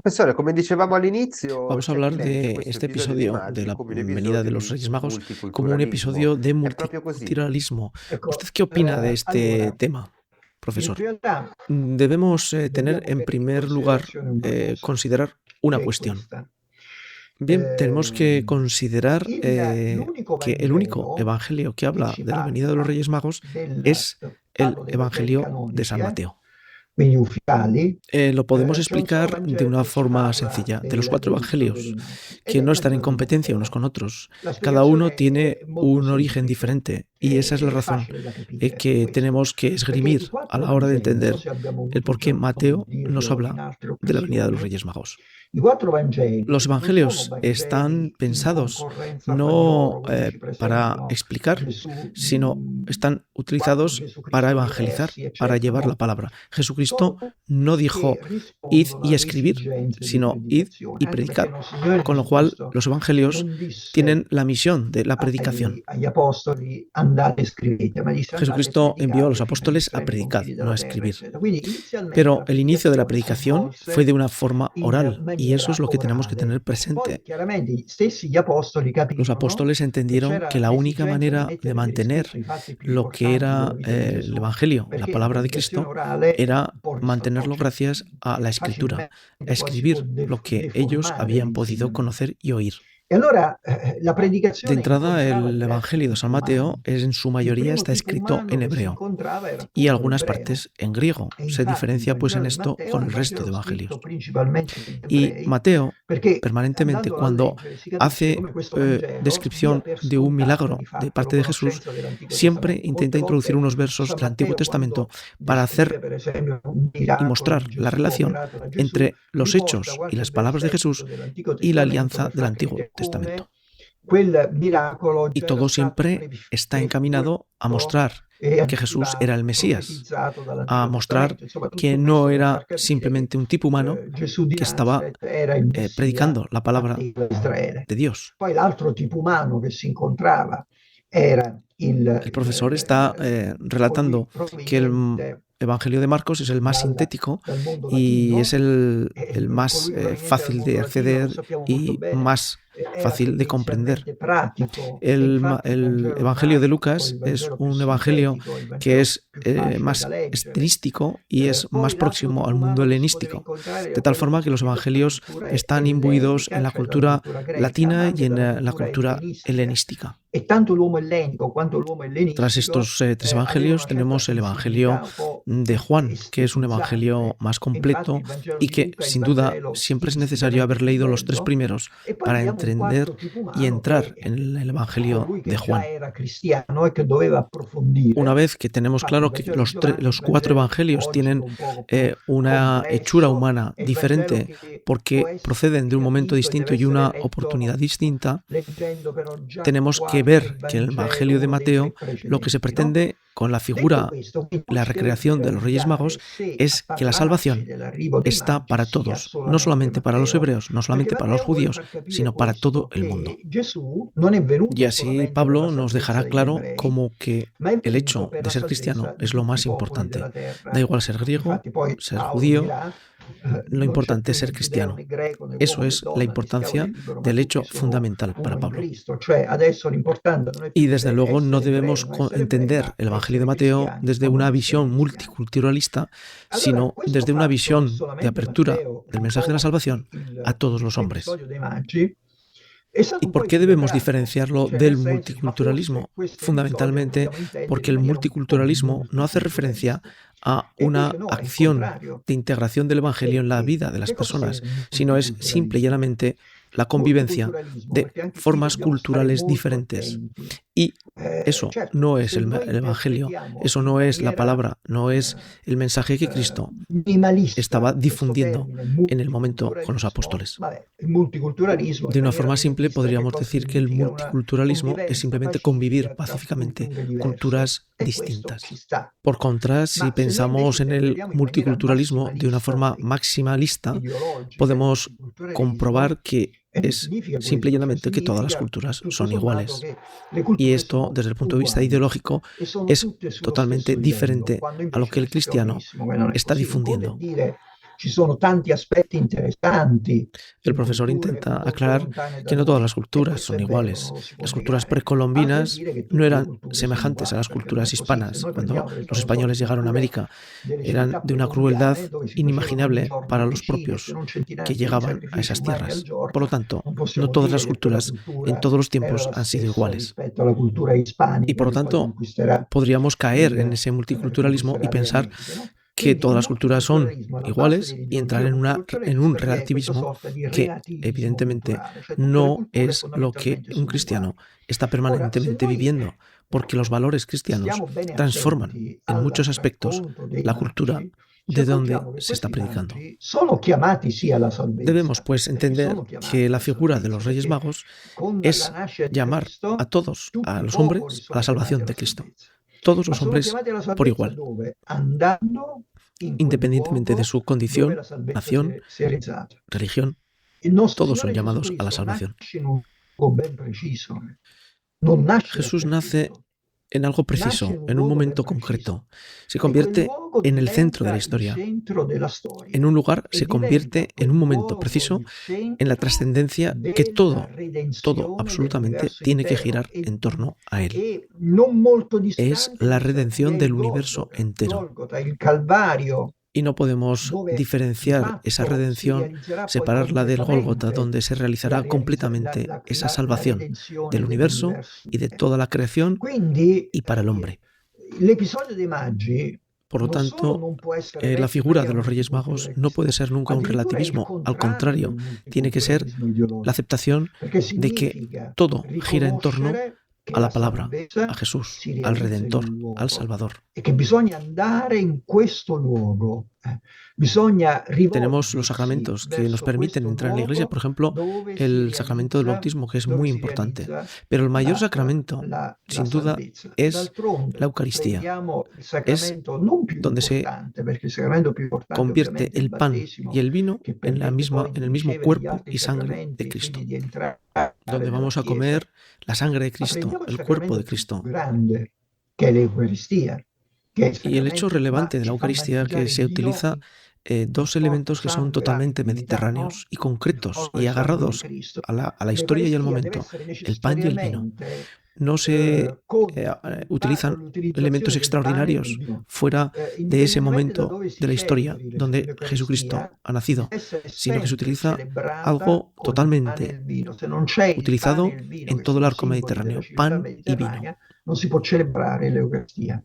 Professore, come dicevamo all'inizio, Vamos a c'è chi hablar legge de questo este episodio dei episodio de Magi la come un venida episodio de los di Reyes Magos como un multiculturalismo. episodio de È proprio così? multiculturalismo. ¿Usted Ecco, qué opina de este allora, tema, in profesor? realtà Debemos tener dobbiamo en mettere in primer lugar, considerazione una cosa, considerar una che è cuestión. questa. Bien, tenemos que Ehm, considerar l'unico que el único Vangelo evangelio que che habla ci de la venida de los parla Reyes Magos del, es el parlo dei Vangeli Evangelio de canonici, San Mateo. quindi ufficiali, Lo podemos c'è un solo explicar de Vangelo una che ci forma parla sencilla. De los cuatro dell'episodio dei evangelios, Magi, ed que è il no están en Vangelo di competencia unos Matteo. con otros, La cada uno spiegazione tiene è molto un origen semplice, diferente y esa es la è razón facile da capire que questo, tenemos que perché i esgrimir a quattro la hora de Vangeli, non so entender se abbiamo el avuto por qué già modo di Mateo nos dirlo in habla altre de la venida de los occasioni, Reyes Magos. i quattro Vangeli Los non sono evangelios están Vangeli in pensados concorrenza fra di no loro, quindi ci para presentano explicar, Gesù, sino están quattro utilizados Gesù para Cristo evangelizar, diversi, para eccetera, llevar la no? palabra. Jesucristo Sono no che dijo id rispondono y alle escribir, esigenze di sino id predicazione, y anche perché il predicad. nostro Signore Con lo Gesù cual, Cristo los evangelios non disse tienen la misión de la predicación. agli apostoli andate e scrivete, ma disse andate e Jesucristo envió a los predicate fino agli apóstoles a estremi predicar, confini no a della terra, escribir. eccetera. Quindi inizialmente Pero la el inicio de la predicazione si predicación fue svolse de una forma in oral y eso es maniera lo que tenemos que orale. tener Poi presente. chiaramente gli stessi gli apostoli Los capirono apóstoles che entendieron c'era que la única l'esigenza di manera de mettere per iscritto mantener i fatti più lo que importanti della era vita di el Gesù, Evangelio, la perché la palabra de predicazione Cristo, orale era può mantenerlo cioè, gracias a la escritura, a facilmente poi si può escribir lo que ellos deformare habían podido l'insegnamento. conocer y oír. E allora la De predicazione entrada, incontrava el diversi Evangelio de San tipi Mateo umani. en su Il mayoría primo está tipo escrito umano en che si hebreo incontrava era y appunto algunas l'ebreo. partes en griego. E Se infatti il diferencia pues en Vangelo di esto Matteo è con un el resto Vangelo de scritto evangelios. principalmente agli Y ebrei, Mateo, perché permanentemente, andandolo a cuando leggere si capisce hace come questo Vangelo dia descripción per de un scontato di milagro de fatto la parte de Jesús, conoscenza dell'Antico siempre Testamento. intenta Molte introducir volte unos versos San del Antiguo Matteo, Testamento quando para descrive hacer per esempio un y miracolo mostrar di la Gesù relación operato da Gesù, entre los riporta hechos y qualche las palabras de versetto Jesús dell'Antico y la Testamento alianza per del far Antiguo capire come Testamento. quel miracolo Y già era todo stato siempre está encaminado a prefigurato mostrar e que Jesús anticipato era el e Mesías, profetizzato a dall'Antico mostrar Testamento. Insomma, tutto que no questo per far era capire che simplemente un tipo humano Gesù di que estaba Nazareth era il Messia predicando la palabra attesa da Israele. de Dios. Poi l'altro tipo umano che si incontrava era El profesor está colui relatando que el proveniente Evangelio de Marcos es el más sintético dal mondo y es latino, el más colui proveniente dal fácil de mondo latino, lo acceder sappiamo molto y bene, más era fácil de comprender. tendenzialmente pratico e infatti il El Vangelo di Evangelio de Marco o il Lucas es Vangelo più un evangelio sintetico, il que Vangelo es più facile da más leggere. estilístico y es más Poi l'altro próximo al tipo mundo umano che si poteva helenístico, incontrare de era tal quello forma que los proveniente dalla evangelios cultura están imbuidos en ellenica, la cioè dalla cultura cultura greca, ma latina y anche en dalla la cultura cultura ellenistica. helenística. E tanto l'uomo ellenico quanto l'uomo Tras ellenistico estos tres avevano evangelios una certa tenemos el Evangelio sensibilità un po' de Juan, que es un evangelio estetizzante. más E infatti completo il Vangelo y di que Luca è il sin duda Vangelo siempre es necesario stilisticamente haber più leído los tres bello. primeros E poi para abbiamo un entender quarto tipo y umano entrar che en el è Evangelio colui de che già Juan. era cristiano e che doveva Una approfondire. vez que tenemos Infatti il claro que Vangelo di Giovanni è il los cuatro Vangelo più evangelios tienen logico, un poco più una hechura complesso, humana è il Vangelo diferente che può porque essere proceden de un momento capito e deve distinto y essere una letto oportunidad distinta, leggendo però già tenemos que quasi il ver que en el Vangelo, Evangelio de uno dei tre Mateo lo que se precedenti, no? pretende con la Detto figura, questo, è la difficile recreación de los Reyes realizzare Magos, se a es que la parlarci salvación dell'arrivo dei está Magi para sia todos, no solamente solamente para los Matteo, hebreos, no perché solamente para los Matteo vuole judíos, far capire sino para todo questo, el mundo. che Gesù non è Y venuto así solamente per la Pablo nos dejará salvezza degli claro ebrei, como que ma è el venuto hecho per de la ser cristiano salvezza di es lo tutti i más popoli della importante. Da terra. igual ser griego, Infatti poi ser Paolo judío, dirà, lo non c'è importante più es ser né giudeo cristiano. né greco né Eso uomo né es la donna né schiavo né importancia libero, ma del tutti hecho sono fundamental para uno in Pablo. Cristo. Cioè adesso l'importante non è Y più desde luego no essere ebrei o debemos non essere ebrei, entender ma el Evangelio de essere Mateo cristiani desde o non una essere visión cristiani. multiculturalista, Allora, sino questo desde una fatto che visión de solamente apertura Matteo del mensaje de la riporti salvación a todos los hombres. l'episodio dei Magi è stato ¿Y un po' por qué debemos equivocato, diferenciarlo cioè del nel senso dice, ma forse multiculturalismo? questo episodio lo Fundamentalmente dobbiamo intendere porque in el maniera un po' multiculturalismo no hace referencia multiculturalista. a E invece una no, è il acción contrario. de integración del Evangelio en la Perché? vida de las Che cos'è personas, il sino es simple y multiculturalismo? llanamente la convivencia Multiculturalismo, de perché anche qui formas dobbiamo stare culturales molto diferentes. attenti. Y eso Certo, no es se noi el Evangelio, interpretiamo eso in no es la maniera palabra, no es el mensaje que Cristo estaba minimalista questo difundiendo termine en el momento con los multiculturalismo, apóstoles. vabbè, il multiculturalismo De in una maniera forma simple minimalista che podríamos cosa decir que el significa? Una multiculturalismo es convivenza simplemente convivir pacifica tra pacíficamente culture diverse. culturas E questo ci distintas. sta. Por contra, si Ma se noi invece pensamos en el interpretiamo in maniera multiculturalismo de una massimalista, forma maximalista, ideologica il podemos multiculturalismo, comprobar que e che es significa simple y questo? Cioè llanamente que todas las significa culturas tutto son sommato iguales. che le Y culture esto, sono desde el punto de vista uguali ideológico, e sono es tutte sullo totalmente stesso livello, diferente quando a lo invece que noi el sappiamo cristiano benissimo che non è está così. Un conto è difundiendo. dire ci sono tanti aspetti interessanti El in profesor culture intenta molto aclarar lontane da que no todas noi, las e culturas questo son è vero, iguales. non lo si può Las culturas negare. Altro è precolombinas dire che no tutte le eran culture sono semejantes a las uguali, perché non è culturas così. Se hispanas. noi Cuando prendiamo le los famosas españoles llegaron a culture América, delle eran civiltà de una crueldad precolombiane, dove si facevano inimaginable ogni giorno para los decine, se propios non centinaia que di llegaban a sacrifici esas umani al tierras. giorno, Por lo tanto, non no possiamo todas dire las che quella culturas en cultura todos los era tiempos la han sido stessa iguales. rispetto alla cultura Y ispanica por lo che poi tanto, conquisterà podríamos caer en ese multiculturalismo y le pensar Americhe, no? que Quindi il todas las culturas son multiculturalismo alla base iguales y entrar dell'ideologia en un multiculturalista vi è questa relativismo sorta di que relativismo evidentemente culturale, cioè tutte le no culture es lo que fondamentalmente un sono uguali. cristiano está Ora, se permanentemente noi viviendo, porque los valores cristianos stiamo bene transforman attenti en al muchos aspectos racconto dei la cultura magi, ci de donde accorgiamo che se está questi predicando. magi sono chiamati sì alla Debemos salvezza, pues perché entender sono que chiamati la alla figura de salvezza, los Reyes perché Magos con la es nascita di llamar a Cristo todos, tutti a i los popoli hombres, a sono la chiamati salvación de alla Cristo. salvezza. Todos Ma los sono hombres chiamati alla por salvezza igual, dove? Andando in quel independientemente de luogo su dove la condición, salvezza nación, si è realizzata. religión, Il nostro todos son Signore Gesù llamados a la Cristo salvación. nasce in un luogo ben preciso, non nasce Jesús nace dappertutto, en algo nasce in preciso, un en un luogo ben momento preciso concreto. Se e quel convierte luogo en el centro de la diventa il historia. centro della En storia un lugar e se convierte diventa en quel un momento luogo preciso il en la centro trascendencia que della todo redenzione absolutamente dell'universo tiene que intero girar en torno a Él. e non molto Es distante la vi è redención il del universo entero. Golgota, il Calvario, Y no podemos dove di diferenciar esa fatto si redención, realizzerà poi separarla del Gólgota, completamente donde se realizará completamente esa la salvación redenzione del universo dell'universo y de intero. toda la creación Quindi y para el hombre. l'episodio dei Magi Por lo non solo tanto, non può essere la letto figura perché è de un los Reyes Magos no multiculturalista, puede ser nunca un addirittura è il relativismo. Al contrario del contrario, tiene que ser multiculturalismo la ideologico, aceptación perché de que significa todo gira en torno riconoscere che a la la palabra, a salvezza Jesús, si al realizza in Redentor, un al luogo Salvador. e che bisogna andare in questo luogo, bisogna Tenemos los rivolgersi sacramentos que nos verso permiten questo entrar en la iglesia, luogo por ejemplo, dove el sacramento del bautismo, que es muy importante. Pero el mayor sacramento, la sin duda, salvezza. es D'altronde la Eucaristía. prendiamo il Es sacramento non più donde se importante, perché il sacramento più importante convierte ovviamente è il el pan battesimo, y el vino che en permette poi en di el mismo ricevere gli cuerpo altri y sangre de sacramenti e Cristo, quindi di entrare donde nella vamos a Chiesa. comer la sangre de Ma Cristo, prendiamo il el cuerpo de sacramento più Cristo. grande, che è l'Eucaristia, che è il Y el hecho sacramento, relevante ma de la ci fa Eucaristía que maneggiare se Dio utiliza dos corpo, elementos que son sangue, totalmente divinità, no? mediterráneos y Il concretos corpo y e sangue di agarrados Cristo. a la historia y al L'Eucaristia deve momento, essere el pan y el vino. necessariamente No se con utilizan l'utilizzazione elementos del pane e del extraordinarios vino. fuera de ese Indipendentemente da momento dove si de la historia celebri donde Jesucristo l'Eucaristia, ha nacido, deve essere sino que se sempre utiliza celebrata algo con il pane e totalmente il vino. Se non c'è il pane utilizado e il vino, en che todo el sono arco simboli della mediterráneo, civiltà pan y vino. mediterranea, non si può celebrare l'Eucaristia.